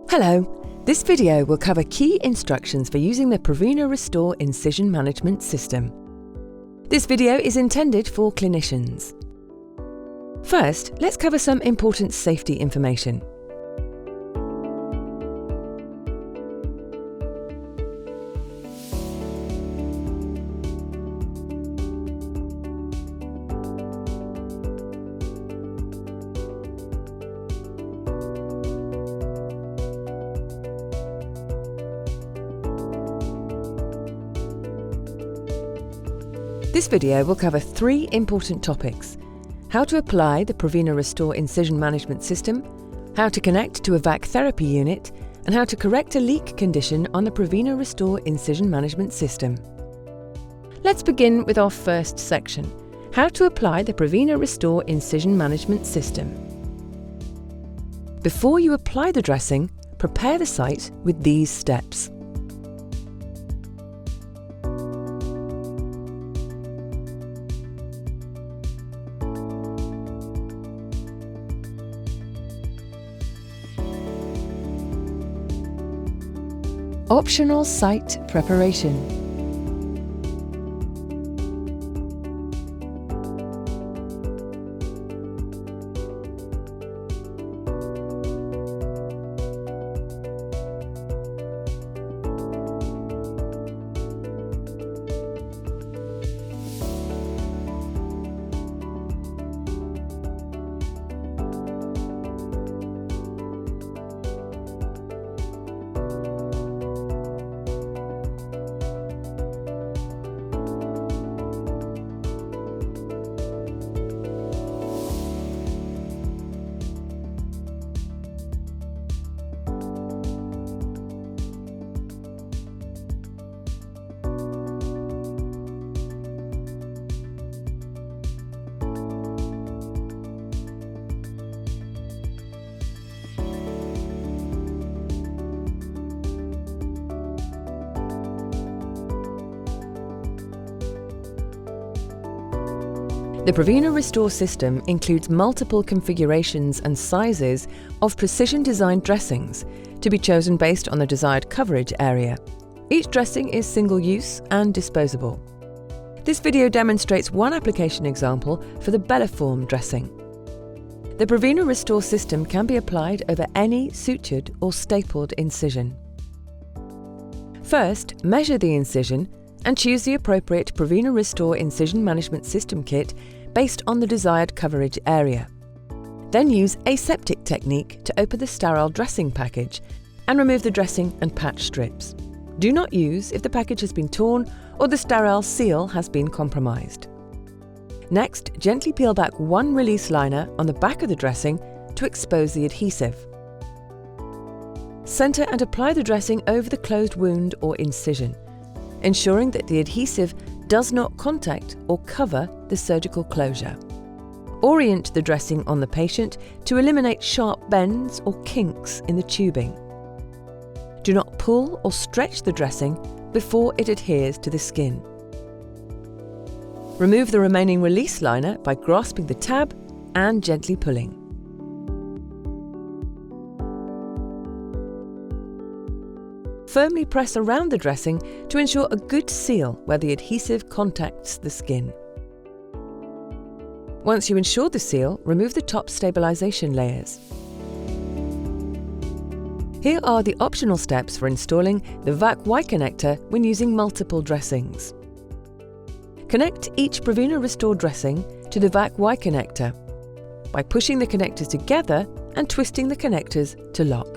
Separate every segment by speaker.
Speaker 1: Hello, this video will cover key instructions for using the Prevena Restore Incision Management System. This video is intended for clinicians. First, let's cover some important safety information. This video will cover three important topics: how to apply the Prevena Restore Incision Management System, how to connect to a VAC therapy unit, and how to correct a leak condition on the Prevena Restore Incision Management System. Let's begin with our first section, how to apply the Prevena Restore Incision Management System. Before you apply the dressing, prepare the site with these steps. Optional site preparation. The Prevena Restore system includes multiple configurations and sizes of precision-designed dressings to be chosen based on the desired coverage area. Each dressing is single-use and disposable. This video demonstrates one application example for the Belliform dressing. The Prevena Restore system can be applied over any sutured or stapled incision. First, measure the incision and choose the appropriate Prevena Restore Incision Management System kit based on the desired coverage area. Then use aseptic technique to open the sterile dressing package and remove the dressing and patch strips. Do not use if the package has been torn or the sterile seal has been compromised. Next, gently peel back one release liner on the back of the dressing to expose the adhesive. Center and apply the dressing over the closed wound or incision, ensuring that the adhesive does not contact or cover the surgical closure. Orient the dressing on the patient to eliminate sharp bends or kinks in the tubing. Do not pull or stretch the dressing before it adheres to the skin. Remove the remaining release liner by grasping the tab and gently pulling. Firmly press around the dressing to ensure a good seal where the adhesive contacts the skin. Once you ensure the seal, remove the top stabilization layers. Here are the optional steps for installing the VAC Y connector when using multiple dressings. Connect each Prevena Restore dressing to the VAC Y connector by pushing the connectors together and twisting the connectors to lock.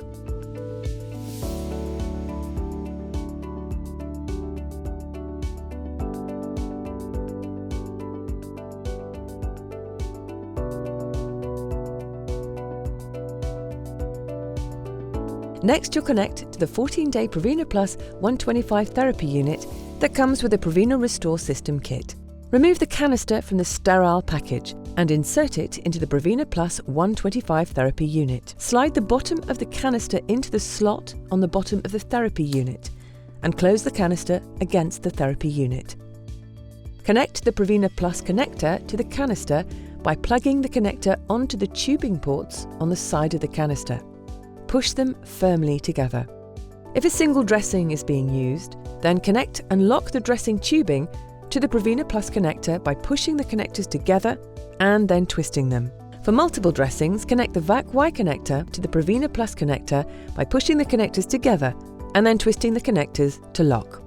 Speaker 1: Next, you'll connect to the 14-day Prevena Plus 125 therapy unit that comes with the Prevena Restore system kit. Remove the canister from the sterile package and insert it into the Prevena Plus 125 therapy unit. Slide the bottom of the canister into the slot on the bottom of the therapy unit and close the canister against the therapy unit. Connect the Prevena Plus connector to the canister by plugging the connector onto the tubing ports on the side of the canister. Push them firmly together. If a single dressing is being used, then connect and lock the dressing tubing to the Prevena Plus connector by pushing the connectors together and then twisting them. For multiple dressings, connect the VAC-Y connector to the Prevena Plus connector by pushing the connectors together and then twisting the connectors to lock.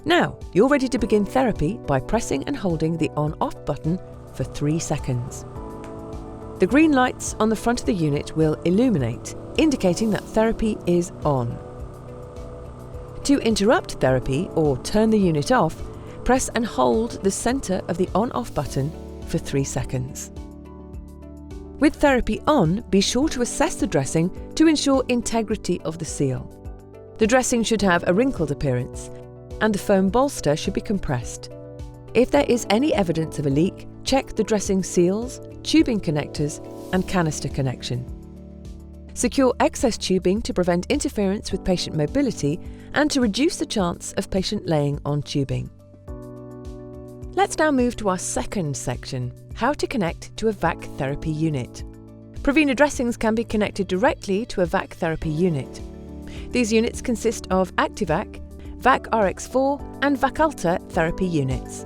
Speaker 1: Now, you're ready to begin therapy by pressing and holding the on-off button for 3 seconds. The green lights on the front of the unit will illuminate, indicating that therapy is on. To interrupt therapy or turn the unit off, press and hold the centre of the on-off button for 3 seconds. With therapy on, be sure to assess the dressing to ensure integrity of the seal. The dressing should have a wrinkled appearance, and the foam bolster should be compressed. If there is any evidence of a leak, check the dressing seals, tubing connectors, and canister connection. Secure excess tubing to prevent interference with patient mobility and to reduce the chance of patient laying on tubing. Let's now move to our second section, how to connect to a VAC therapy unit. Prevena dressings can be connected directly to a VAC therapy unit. These units consist of Activac, VAC RX4 and VAC Ultra therapy units.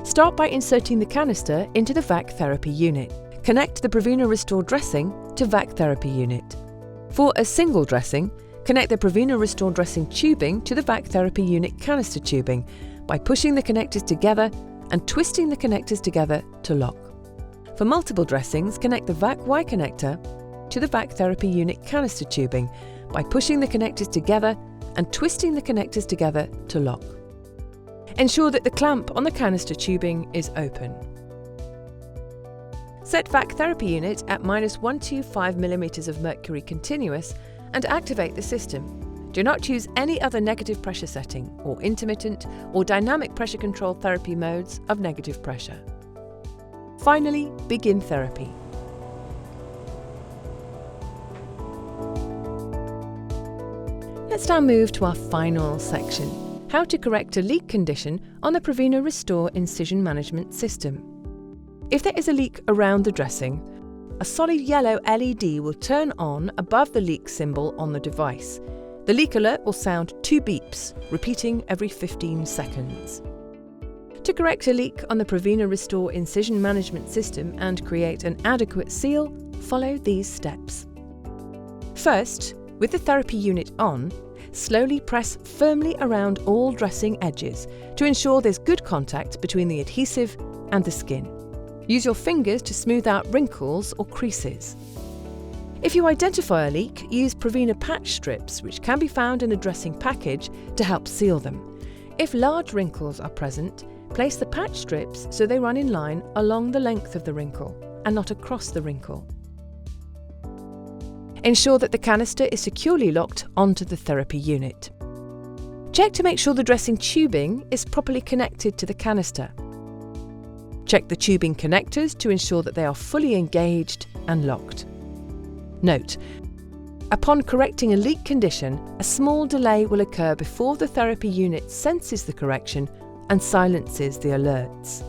Speaker 1: Start by inserting the canister into the VAC therapy unit. Connect the Prevena Restore dressing to VAC therapy unit. For a single dressing, connect the Prevena Restore dressing tubing to the VAC therapy unit canister tubing by pushing the connectors together and twisting the connectors together to lock. For multiple dressings, connect the VAC-Y connector to the VAC therapy unit canister tubing by pushing the connectors together and twisting the connectors together to lock. Ensure that the clamp on the canister tubing is open. Set VAC therapy unit at -125mm of mercury continuous and activate the system. Do not use any other negative pressure setting or intermittent or dynamic pressure control therapy modes of negative pressure. Finally, begin therapy. Let's now move to our final section, how to correct a leak condition on the Prevena Restore incision management system. If there is a leak around the dressing, a solid yellow LED will turn on above the leak symbol on the device. The leak alert will sound 2 beeps, repeating every 15 seconds. To correct a leak on the Prevena Restore incision management system and create an adequate seal, follow these steps. First, with the therapy unit on, slowly press firmly around all dressing edges to ensure there's good contact between the adhesive and the skin. Use your fingers to smooth out wrinkles or creases. If you identify a leak, use Prevena patch strips, which can be found in the dressing package, to help seal them. If large wrinkles are present, place the patch strips so they run in line along the length of the wrinkle and not across the wrinkle. Ensure that the canister is securely locked onto the therapy unit. Check to make sure the dressing tubing is properly connected to the canister. Check the tubing connectors to ensure that they are fully engaged and locked. Note: upon correcting a leak condition, a small delay will occur before the therapy unit senses the correction and silences the alerts.